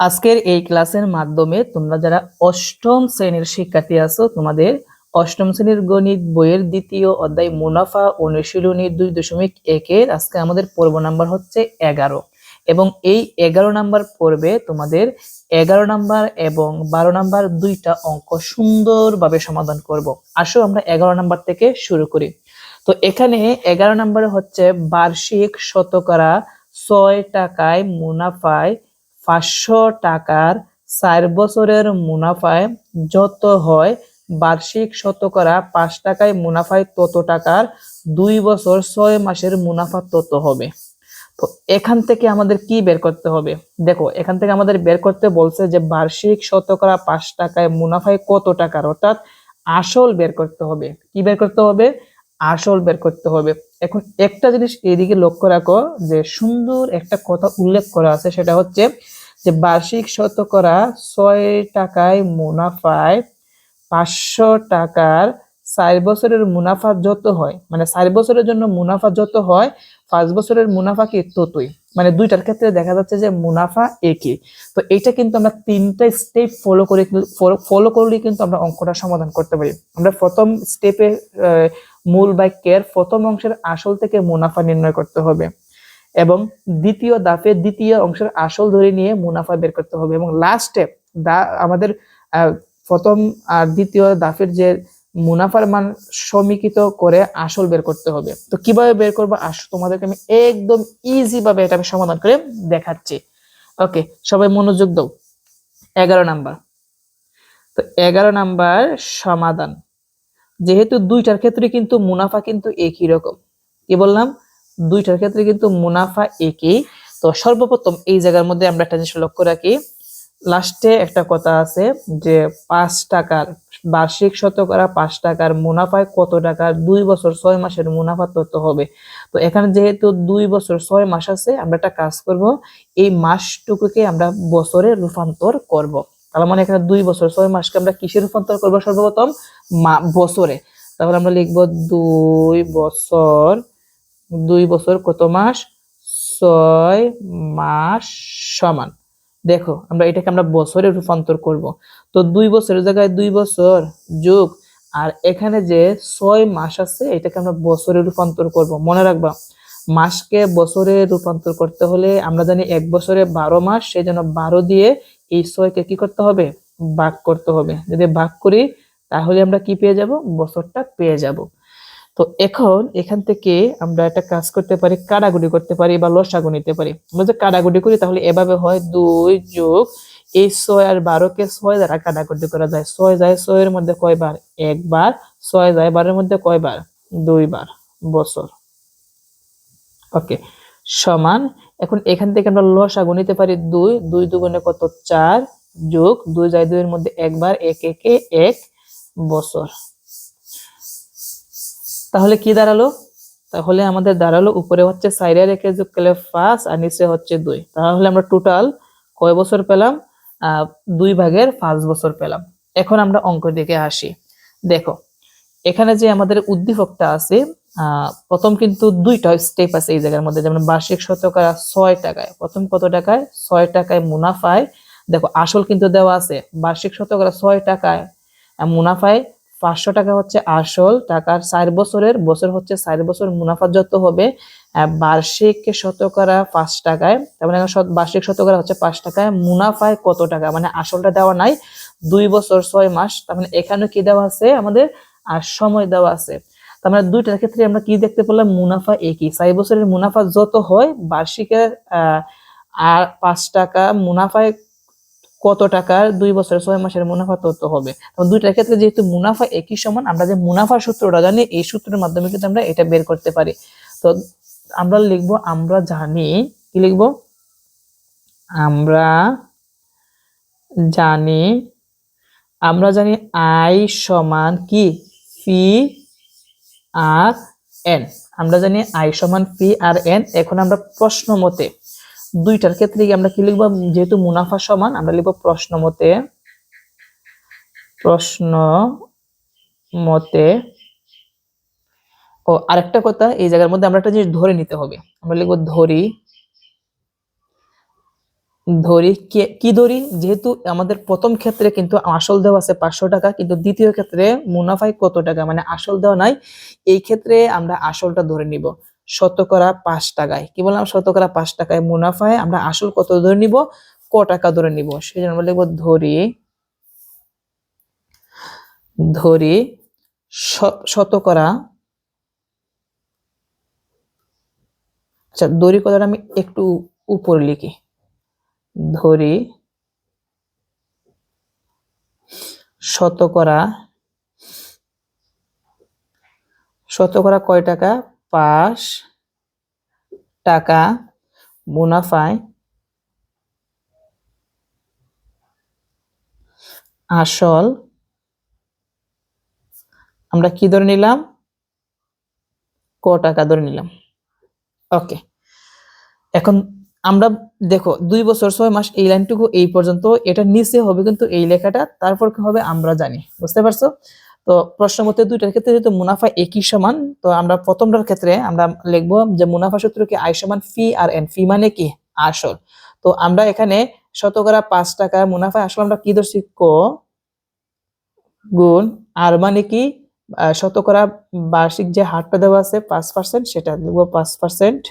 আজকের এই ক্লাসের মাধ্যমে তোমরা যারা অষ্টম শ্রেণীর শিক্ষার্থী আছো, তোমাদের অষ্টম শ্রেণীর গণিত বইয়ের দ্বিতীয় অধ্যায় মুনাফা অনুশীলনী 2.1 আজকে আমাদের পর্ব নাম্বার হচ্ছে 11 এবং এই 11 নাম্বার পর্বে তোমাদের 11 নাম্বার এবং 12 নাম্বার দুইটা অঙ্ক সুন্দরভাবে সমাধান করব। আসো আমরা 11 নাম্বার থেকে শুরু করি। তো এখানে 11 নাম্বারে হচ্ছে বার্ষিক শতকরা 6 টাকায় মুনাফায় 500 টাকার 4 বছরের মুনাফায় যত হয় বার্ষিক শতকরা 5 টাকায় মুনাফায় তত টাকার 2 বছর 6 মাসের মুনাফা তত হবে। তো এখান থেকে আমাদের কি বের করতে হবে? দেখো, এখান থেকে আমাদের বের করতে বলছে যে বার্ষিক শতকরা 5 টাকায় মুনাফায় কত টাকার, অর্থাৎ আসল বের করতে হবে। কি বের করতে হবে? আসল বের করতে হবে। এখন একটা জিনিস এদিকে লক্ষ্য রাখো যে সুন্দর একটা কথা উল্লেখ করা আছে, সেটা হচ্ছে যে বার্ষিক শতকরা 6 টাকায় মুনাফায় 500 টাকার 4 বছরের মুনাফা যত হয়, মানে 4 বছরের জন্য মুনাফা যত হয় 5 বছরের মুনাফা কি ততই, মানে দুইটার ক্ষেত্রে দেখা যাচ্ছে যে মুনাফা একই। তো এটা কিন্তু আমরা তিনটা স্টেপ ফলো করলে কিন্তু আমরা অঙ্কটা সমাধান করতে পারি। আমরা প্রথম স্টেপে মূল বাক্যের প্রথম অংশের আসল থেকে মুনাফা নির্ণয় করতে হবে এবং দ্বিতীয় ধাপে দ্বিতীয় অংশের আসল ধরে নিয়ে মুনাফা বের করতে হবে এবং লাস্টে আমাদের প্রথম আর দ্বিতীয় ধাপের যে মুনাফার মান সমীকৃত করে আসল বের করতে হবে। তো কিভাবে বের করবো আসো তোমাদেরকে আমি একদম ইজি ভাবে এটা আমি সমাধান করে দেখাচ্ছি। ওকে, সবাই মনোযোগ দাও। 11 নাম্বার। তো 11 নাম্বার সমাধান। যেহেতু দুইটার ক্ষেত্রে কিন্তু মুনাফা কিন্তু একই রকম, কি বললাম? দুইটার ক্ষেত্রে কিন্তু মুনাফা একই। তো সর্বপ্রথম এই জায়গার মধ্যে আমরা একটা জিনিস লক্ষ্য রাখি, লাস্টে একটা কথা আছে যে 5 টাকার বার্ষিক শতকরা 5 টাকার মুনাফায় কত টাকার 2 বছর 6 মাসের মুনাফা তত হবে। তো এখানে যেহেতু 2 বছর 6 মাস আছে, আমরা একটা কাজ করব, এই মাসটুকুকে আমরা বছরে রূপান্তর করব। তার মানে এখানে 2 বছর 6 মাসকে আমরা কিসে রূপান্তর করব? সর্বপ্রথম বছরে। তাহলে আমরা লিখব 2 বছর কত মাস? 6 মাস সমান, দেখো আমরা এটাকে আমরা বছরে রূপান্তর করব। তো 2 বছরের জায়গায় 2 বছর যোগ আর এখানে যে 6 মাস আছে এটাকে আমরা বছরে রূপান্তর করব। মনে রাখবা, মাসকে বছরে রূপান্তর করতে হলে আমরা জানি 1 বছরে 12 মাস, সেই জন্য 12 দিয়ে এই 6 কে কি করতে হবে? ভাগ করতে হবে। যদি ভাগ করি তাহলে আমরা কি পেয়ে যাব? বছরটা পেয়ে যাব। তো এখন এখান থেকে আমরা একটা কাজ করতে পারি, কাটাকুটি করতে পারি বা লসাগু নিতে পারি। আমরা যদি কাটাকুটি করি তাহলে এভাবে হয় 2 যোগ এই 6 আর 12 কে 6 দ্বারা কাটাকুটি করা যায়। 6 যায় 6 এর মধ্যে কয়বার? একবার। 6 যায় 12 এর মধ্যে কয়বার? 2 বার, বছর। ওকে, সমান। এখন এখান থেকে আমরা লসাগু নিতে পারি 2 2 দুগুণে কত? 4 যোগ 2 যায় 2 এর মধ্যে একবার, 1 একে 1 বছর। তাহলে কি দাঁড়ালো? তাহলে আমাদের দাঁড়ালো উপরে হচ্ছে 4 আর 1 যোগ করলে 5 আর নিচে হচ্ছে 2। তাহলে আমরা টোটাল কয় বছর পেলাম? 2/5 বছর পেলাম। এখন আমরা অঙ্কের দিকে আসি। দেখো, এখানে যে আমাদের উদ্দীপকটা আছে, প্রথম কিন্তু দুইটা স্টেপ আছে এই জায়গার মধ্যে, যেমন বার্ষিক শতকরা 6 টাকায়, প্রথম কত টাকায়? 6 টাকায় মুনাফায়, দেখো আসল কিন্তু দেওয়া আছে, বার্ষিক শতকরা 6 টাকায় মুনাফায় 500 টাকা হচ্ছে আসল, টাকার 4 বছরের, বছর হচ্ছে 4 বছর, মুনাফা যত হবে বার্ষিক শতকরা 5 টাকায়, তার মানে বার্ষিক শতকরা হচ্ছে 5 টাকায়, মুনাফায় কত টাকা, মানে আসলটা দেওয়া নাই, 2 বছর 6 মাস, তার মানে এখানে কি দেওয়া আছে আমাদের? আর সময় দেওয়া আছে। তার মানে দুইটার ক্ষেত্রে আমরা কি দেখতে পেলাম? মুনাফা একই। 4 বছরের মুনাফা যত হয় বার্ষিকের আর 5 টাকা মুনাফায় কত টাকার 2 বছর 6 মাসের মুনাফা তত হবে। তো দুইটার ক্ষেত্রে যেহেতু মুনাফা একই সমান, আমরা যে মুনাফার সূত্রটা জানি এই সূত্রের মাধ্যমে কিন্তু আমরা এটা বের করতে পারি। তো আমরা লিখবো, আমরা জানি, কি লিখবো? আমরা জানি আই সমান কি? P R N. আমরা জানি আই সমান পি আর এন। এখন আমরা প্রশ্ন মতে দুইটার ক্ষেত্রে আমরা কি লিখবো? যেহেতু মুনাফা সমান আমরা লিখবো প্রশ্ন মতে। ও আরেকটা কথা, এই জায়গার মধ্যে আমরা একটা জিনিস ধরে নিতে হবে। আমরা লিখবো ধরি কি ধরি, যেহেতু আমাদের প্রথম ক্ষেত্রে কিন্তু আসল দেওয়া আছে 500 টাকা, কিন্তু দ্বিতীয় ক্ষেত্রে মুনাফায় কত টাকা মানে আসল দেওয়া নাই, এই ক্ষেত্রে আমরা আসলটা ধরে নিব শতকরা 5 টাকায়। কি বললাম, শতকরা 5 টাকায় মুনাফায় আমরা আসল কত ধরে নিব, ক টাকা ধরে নিব। সেই জন্য আমরা লিখবো ধরি ধরি শতকরা, আচ্ছা ধরি কথাটা আমি একটু উপরে লিখি, ধরি শতকরা, শতকরা কয় টাকা, 5 টাকা মুনাফায় আসল আমরা কি ধরে নিলাম, ক টাকা ধরে নিলাম। ওকে, এখন আমরা দেখো 2 বছর 6 মাস এই লাইনটুকু এই পর্যন্ত, এটা নিচে হবে কিন্তু এই লেখাটা, তারপর কি হবে আমরা জানি, বুঝতে পারছো? তো প্রশ্ন মতে দুইটার ক্ষেত্রে যেহেতু মুনাফা একই সমান, তো আমরা প্রথমটার ক্ষেত্রে আমরা লিখবো যে মুনাফা সূত্র কি আই সমান ফি আর এন, ফি মানে কি আসল। তো আমরা এখানে শতকরা 5 টাকা মুনাফা আসলে আমরা কি ধরছি, ক গুণ আর মানে কি শতকরা বার্ষিক যে হারটা দেওয়া আছে 5%, সেটা লিখবো 5%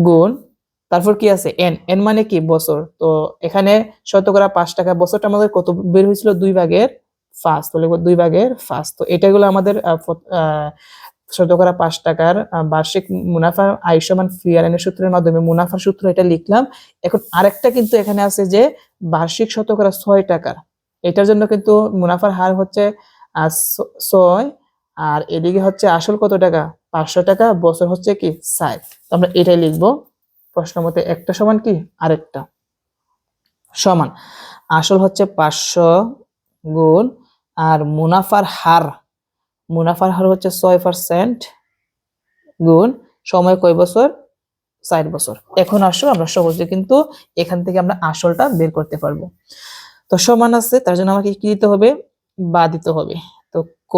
গুণ, তারপর কি আছে এন, এন মানে কি বছর। তো এখানে শতকরা 5 টাকা, বছরটা আমাদের কত বের হয়েছিল, 2/5, তো লিখবো 2/5। তো এটা গুলো আমাদের শতকরা 5 টাকার বার্ষিক মুনাফা আই সমান ফি আর এন এর সূত্রের মাধ্যমে মুনাফার সূত্র এটা লিখলাম। এখন আরেকটা কিন্তু এখানে আছে যে বার্ষিক শতকরা 6 টাকার, এটার জন্য কিন্তু মুনাফার হার হচ্ছে 6, আর এদিকে হচ্ছে আসল কত টাকা, 500 টাকা, বছর হচ্ছে কি 60। তো আমরা এটাই লিখবো প্রশ্ন মতে, একটা সমান কি আরেকটা সমান, আসল হচ্ছে 500 গুণ আর মুনাফার হার, মুনাফার হার হচ্ছে 6% গুণ সময় কয় বছর, 60 বছর। এখন আসো আমরা সহজে কিন্তু এখান থেকে আমরা আসলটা বের করতে পারবো। তো সমান আছে, তার জন্য আমাকে কি দিতে হবে, বা দিতে হবে। তো ক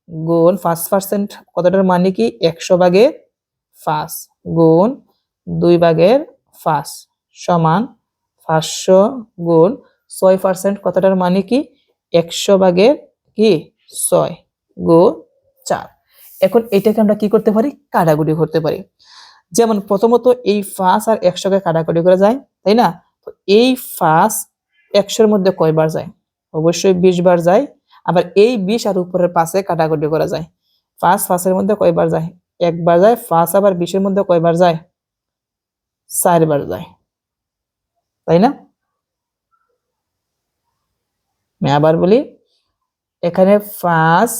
গুণ 5% কতটার মানে কি 100/5 গুণ 2/5 সমান 500 গুণ 6% কতটার মানে কি 100/6 গুণ 4। এখন এটাকে আমরা কি করতে পারি, কাটাকুটি করতে পারি। যেমন প্রথমত এই 5 আর 100কে কাটাকুটি করে যায়, তাই না? তো এই 5 100 এর মধ্যে কয়বার যায়, অবশ্যই 20 বার যায়। আবার এই 20 আর উপরের 5-এ কাটাকুটি করা যায়, 5 5 এর মধ্যে কয়বার যায়, একবার যায়। 5 আবার 20 এর মধ্যে কয়বার যায়, 4 বার যায়, তাই না? আমি আবার বলি, এখানে 5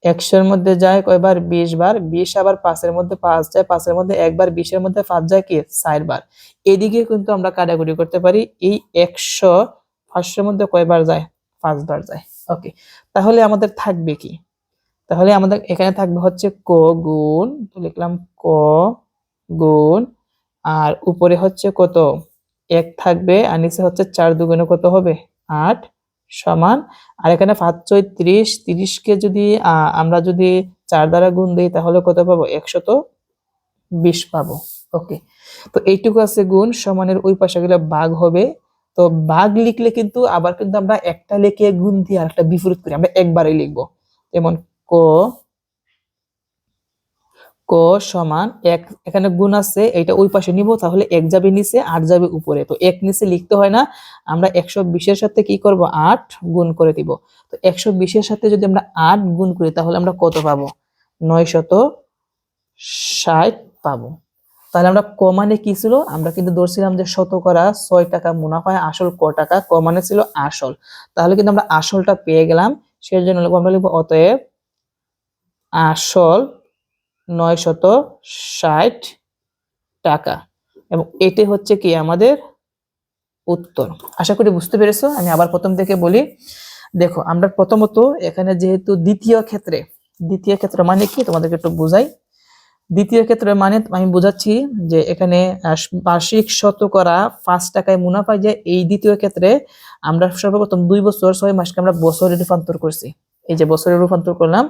100 এর মধ্যে যায় কয়বার, 20 বার। 20 আবার 5 এর মধ্যে 5 যায়, 5 এর মধ্যে একবার, 20 এর মধ্যে 5 যায় কি 4 বার। এদিকে কিন্তু আমরা কাটাকুটি করতে পারি, এই 100 500 এর মধ্যে কয়বার যায়, 5 বার যায়। ওকে, তাহলে আমাদের থাকবে কি, তাহলে আমাদের এখানে থাকবে হচ্ছে ক গুণ, তো লিখলাম ক গুণ, আর উপরে হচ্ছে কত 1 থাকবে, আর নিচে হচ্ছে 4 দুগুণে কত হবে 8 সমান, আর এখানে 5 6 30, 30 কে যদি আমরা যদি 4 দ্বারা গুণ দেই তাহলে কত পাবো, 120 পাবো। ওকে, তো এইটুকু আছে গুণ, সমানের ওই পাশে গেলে ভাগ হবে। তো ভাগ লিখলে কিন্তু আবার কিন্তু আমরা একটা লিখে গুণ দিয়ে আরেকটা বিপরীত করি, আমরা একবারই লিখবো। যেমন ক ক সমান 1, এখানে গুণ আছে, এটা ওই পাশে নিব, তাহলে 1 যাবে নিচে 8 যাবে উপরে। তো 1 নিচে লিখতে হয় না, আমরা 120 এর সাথে কি করব, 8 গুণ করে দিব। তো 120 এর সাথে যদি আমরা 8 গুণ করি তাহলে আমরা কত পাবো, 960 পাবো। তাহলে আমরা ক মানে কি ছিল, আমরা কিন্তু ধরছিলাম যে শতকরা 6 টাকা মুনাফায় আসল ক টাকা, ক মানে ছিল আসল। তাহলে কিন্তু আমরা আসলটা পেয়ে গেলাম, সেই জন্য আমরা লিখব অতএব আসল 960 টাকা, এবং এটি হচ্ছে কি আমাদের উত্তর। আশা করি বুঝতে পেরেছো। আমি আবার প্রথম থেকে বলি, দেখো আমরা প্রথমত এখানে যেহেতু দ্বিতীয় ক্ষেত্র মানে কি তোমাদেরকে একটু বুঝাই। দ্বিতীয় ক্ষেত্রে মানে আমি বোঝাচ্ছি যে এখানে বার্ষিক শতকরা 5 টাকায় মুনাফা, যে এই দ্বিতীয় ক্ষেত্রে আমরা সর্বপ্রথম 2 বছর 6 মাসকে আমরা বছরে রূপান্তর করছি, এই যে বছরে রূপান্তর করলাম।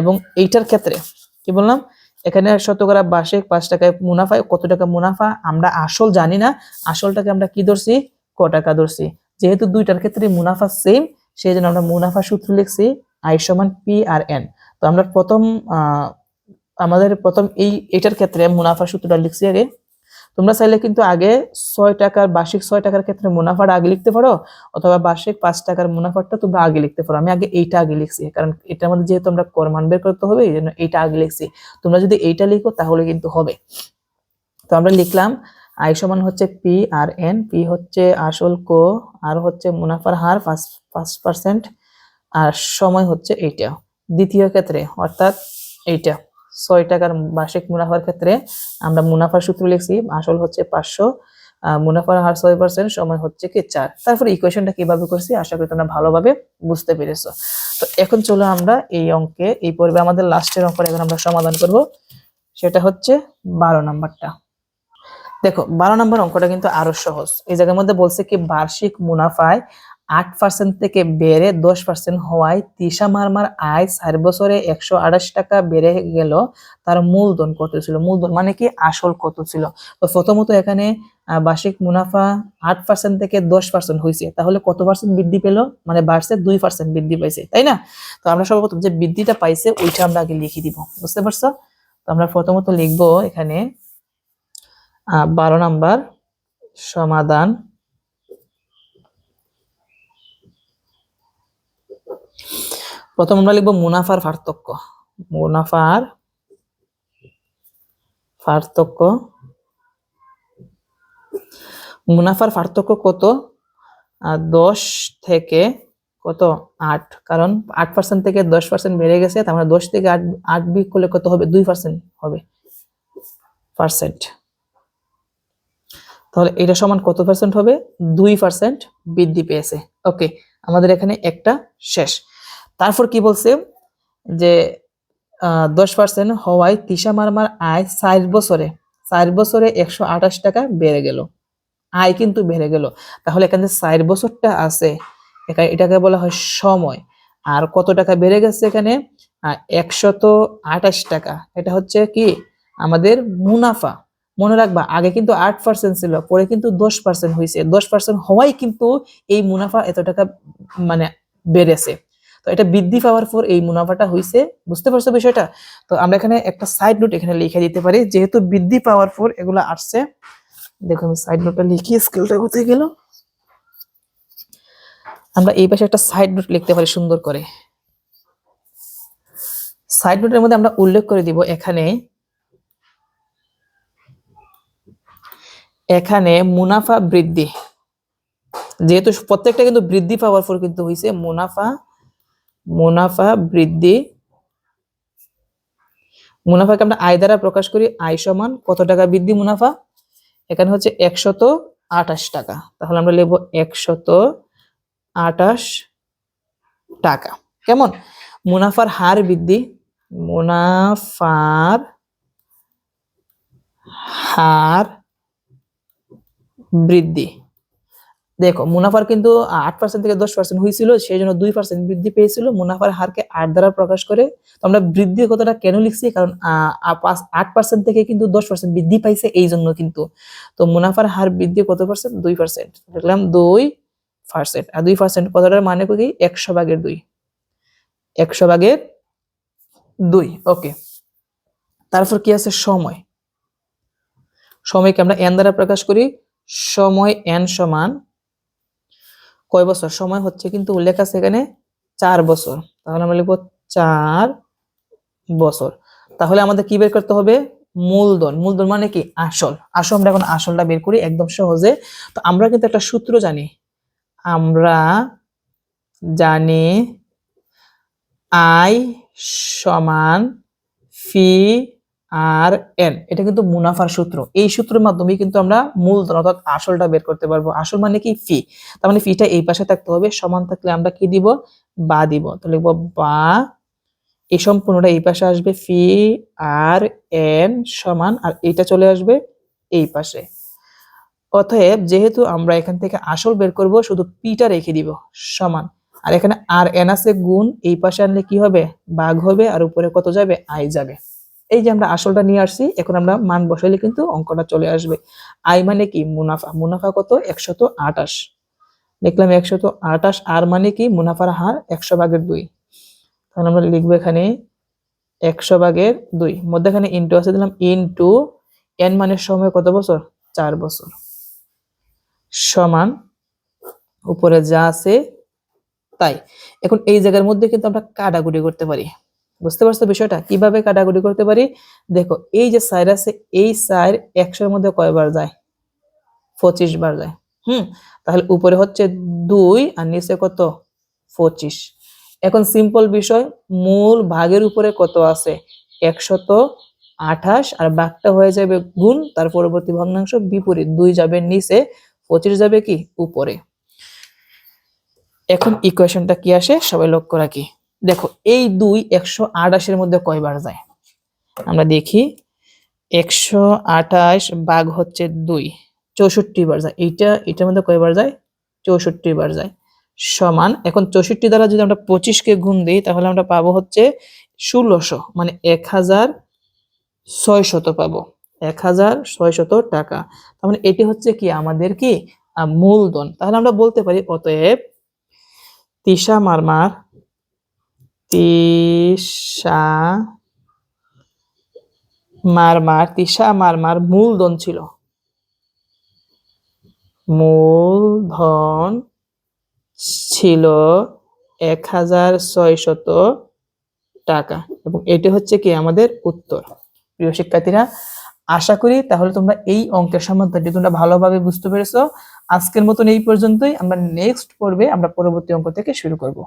এবং এইটার ক্ষেত্রে কি বললাম, এখানে শতকরা বার্ষিক 5 টাকায় মুনাফায় কত টাকা মুনাফা আমরা আসল জানি না, আসলটাকে আমরা কি ধরছি, ক টাকা ধরছি। যেহেতু দুইটার ক্ষেত্রে মুনাফা সেম, সেই জন্য আমরা মুনাফা সূত্র লিখছি আই সমান পি আর এন। তো আমরা আমাদের প্রথম এটার ক্ষেত্রে মুনাফা সূত্রটা লিখছি আগে। তোমরা চাইলে কিন্তু আগে 6 টাকার বার্ষিক 6 টাকার ক্ষেত্রে মুনাফাটা আগে লিখতে পারো, অথবা বার্ষিক 5 টাকার মুনাফাটা তোমরা আগে লিখতে পারো। আমি আগে এইটা আগে লিখছি, কারণ এটার মধ্যে যেহেতু আমরা কর মান বের করতে হবে, এই জন্য এইটা আগে লিখছি। তোমরা যদি এইটা লিখো তাহলে কিন্তু হবে। তো আমরা লিখলাম আই সমান হচ্ছে পি আর এন, পি হচ্ছে আসল কো, আর হচ্ছে মুনাফার হার 5%, আর সময় হচ্ছে এইটা। দ্বিতীয় ক্ষেত্রে অর্থাৎ এইটা 6 টাকার বার্ষিক মুনাফার ক্ষেত্রে আমরা মুনাফার সূত্র লিখছি আসল হচ্ছে 500, মুনাফার হার 6%, সময় হচ্ছে কি 4। তারপরে ইকুয়েশনটা কিভাবে করছি আশা করি তোমরা ভালোভাবে বুঝতে পেরেছো। তো এখন চলো আমরা এই অঙ্কে, এই পর্বে আমাদের লাস্টের অঙ্কটা এখন আমরা সমাধান করব, সেটা হচ্ছে 12 নাম্বারটা। দেখো 12 নম্বর অঙ্কটা কিন্তু আরো সহজ। এই জায়গার মধ্যে বলছে কি বার্ষিক মুনাফায় 8% থেকে বেড়ে 10% হওয়ায় তিশা মারমার আয় 4 বছরে 128 টাকা বেড়ে গেল, তার মূলধন কত ছিল। মূলধন মানে কি আসল কত ছিল। তো প্রথমত এখানে বার্ষিক মুনাফা 8% থেকে 10% হয়েছে, তাহলে কত পার্সেন্ট বৃদ্ধি পেল, মানে বাড়ছে 2% বৃদ্ধি পাইছে, তাই না। তো আমরা সর্বপ্রথম যে বৃদ্ধিটা পাইছে ওইটা আমরা আগে লিখে দিব, বুঝতে পারছো। তো আমরা প্রথমত লিখবো এখানে 12 নাম্বার সমাধান। প্রথম আমরা লিখবো মুনাফার পার্থক্য। মুনাফার পার্থক্য, মুনাফার পার্থক্য কত, 10 থেকে কত 8, কারণ 8% থেকে 10% বেড়ে গেছে, তার মানে 10 থেকে 8 বিয়োগ করলে কত হবে, 2% হবে পার্সেন্ট। তাহলে এটা সমান কত পার্সেন্ট হবে, 2% বৃদ্ধি পেয়েছে। ওকে, আমাদের এখানে একটা শেষ। তারপর কি বলছে যে 10% হওয়ায় তিশা মারমার আয় 4 বছরে 128 টাকা বেড়ে গেল, আয় কিন্তু বেড়ে গেল। তাহলে এখানে 4 বছরটা আছে, এটাকে বলা হয় সময়। আর কত টাকা বেড়ে গেছে এখানে, 128 টাকা, এটা হচ্ছে কি আমাদের মুনাফা। মনে রাখবা আগে কিন্তু 8% ছিল, পরে কিন্তু 10% হয়েছে। 10% হওয়াই কিন্তু এই মুনাফা এত টাকা মানে বেড়েছে। তো এটা বৃদ্ধি পাওয়ার পর এই মুনাফাটা হয়েছে, বুঝতে পারছো বিষয়টা। তো আমরা এখানে একটা সাইড নোট এখানে লিখে দিতে পারি, যেহেতু বৃদ্ধি পাওয়ার পর এগুলো আসছে। দেখো আমি সাইড নোটটা লিখি, স্কেলটা কোথায় গেল। আমরা এই পাশে একটা সাইড নোট লিখতে পারি সুন্দর করে। সাইড নোটের মধ্যে আমরা উল্লেখ করে দিব এখানে মুনাফা বৃদ্ধি, যেহেতু প্রত্যেকটা কিন্তু বৃদ্ধি পাওয়ার পর কিন্তু হয়েছে মুনাফা বৃদ্ধি। মুনাফাকে আমরা আয় দ্বারা প্রকাশ করি, আয় সমান কত টাকা বৃদ্ধি মুনাফা, এখানে হচ্ছে 128 টাকা। তাহলে আমরা লিখবো 128 টাকা। কেমন, মুনাফার হার বৃদ্ধি, মুনাফার হার বৃদ্ধি। দেখো মুনাফার কিন্তু 8% থেকে 10% হয়েছিল, সেই জন্য 2% বৃদ্ধি পেয়েছিল। মুনাফার হারকে 8 দ্বারা প্রকাশ করে। তো আমরা বৃদ্ধির কথাটা কেন লিখছি, কারণ 8% থেকে কিন্তু 10% বৃদ্ধি পাইছে, এই জন্য কিন্তু। তো মুনাফার হার বৃদ্ধি কত পার্সেন্ট, 2%, লিখলাম 2%। আর 2% কথাটার মানে কি, 100 ভাগের 2, 100 ভাগের 2। ওকে, তারপর কি আছে, সময়। সময়কে আমরা n দ্বারা প্রকাশ করি, সময় n সমান কয় বছর, সময় হচ্ছে কিন্তু উল্লেখ আছে এখানে 4 বছর। তাহলে আমরা লিখবো 4 বছর। তাহলে আমাদের কি বের করতে হবে, মূলধন। মূলধন মানে কি, আসল। আসল আমরা এখন আসলটা বের করি একদম সহজে। তো আমরা কিন্তু একটা সূত্র জানি, আমরা জানি আই সমান ফি আর এন, এটা কিন্তু মুনাফার সূত্র। এই সূত্রের মাধ্যমে কিন্তু আমরা মূলধন অর্থাৎ আসলটা বের করতে পারবো। আসল মানে কি, ফি। তার মানে ফিটা এই পাশে থাকতে হবে, সমান থাকলে আমরা কি দিব, বা দিব। তো লিখবো বা, এই সম্পূর্ণটা এই পাশে আসবে, ফি আর এন সমান, আর এটা চলে আসবে এই পাশে। অতএব যেহেতু আমরা এখান থেকে আসল বের করব, শুধু পিটা রেখে দিব সমান, আর এখানে আর এন আছে গুণ, এই পাশে আনলে কি হবে, ভাগ হবে, আর উপরে কত যাবে, আই যাবে। এই যে আমরা আসলটা নিয়ে আসছি, এখন আমরা মান বসাইলে কিন্তু অঙ্কটা চলে আসবে। আয় মানে কি? মুনাফা। মুনাফা কত? 128। দেখলাম 128। আর মানে কি? মুনাফার হার 100/2। তাহলে আমরা লিখবো এখানে 100/2, মধ্যখানে ইন্টু আছে, দিলাম ইন্টু এন মানের সময় কত বছর? 4 বছর, সমান উপরে যা আছে তাই। এখন এই জায়গার মধ্যে কিন্তু আমরা কাটাকুটি করতে পারি। বুঝতে পারছো বিষয়টা? কিভাবে কাটাকুটি করতে পারি? দেখো, এই যে 4 আছে, এই 4 100 এর মধ্যে কয়বার যায়? 25 বার যায়। তাহলে উপরে হচ্ছে 2 আর নিচে কত? 25। এখন সিম্পল বিষয়, মূল ভাগের উপরে কত আছে? 128, আর ভাগটা হয়ে যাবে গুণ, তার পরবর্তী ভগ্নাংশ বিপরীত, 2 যাবে নিচে, 25 যাবে কি? উপরে। এখন ইকুয়েশনটা কি আসে সবাই লক্ষ্য রাখি। দেখো, এই 2 128 এর মধ্যে কয়বার যায়? আমরা দেখি, 128 ভাগ হচ্ছে 2, 64 বার যায়। এটার মধ্যে কয়বার যায়? 64 বার যায়। সমান, এখন 64 দ্বারা যদি আমরা 25 কে গুণ দিই, তাহলে আমরা পাবো হচ্ছে 1600, মানে 1600 পাবো, 1600 টাকা। তার মানে এটি হচ্ছে কি আমাদের কি মূলধন। তাহলে আমরা বলতে পারি, অতএব তিশা মারমার মূলধন ছিল, মূলধন ছিল 1600 টাকা, এবং এটি হচ্ছে কি আমাদের উত্তর। প্রিয় শিক্ষার্থীরা, আশা করি তাহলে তোমরা এই অঙ্কের সমাধানটি তোমরা ভালোভাবে বুঝতে পেরেছো। আজকের মতন এই পর্যন্তই। আমরা নেক্সট পর্বে আমরা পরবর্তী অঙ্ক থেকে শুরু করব।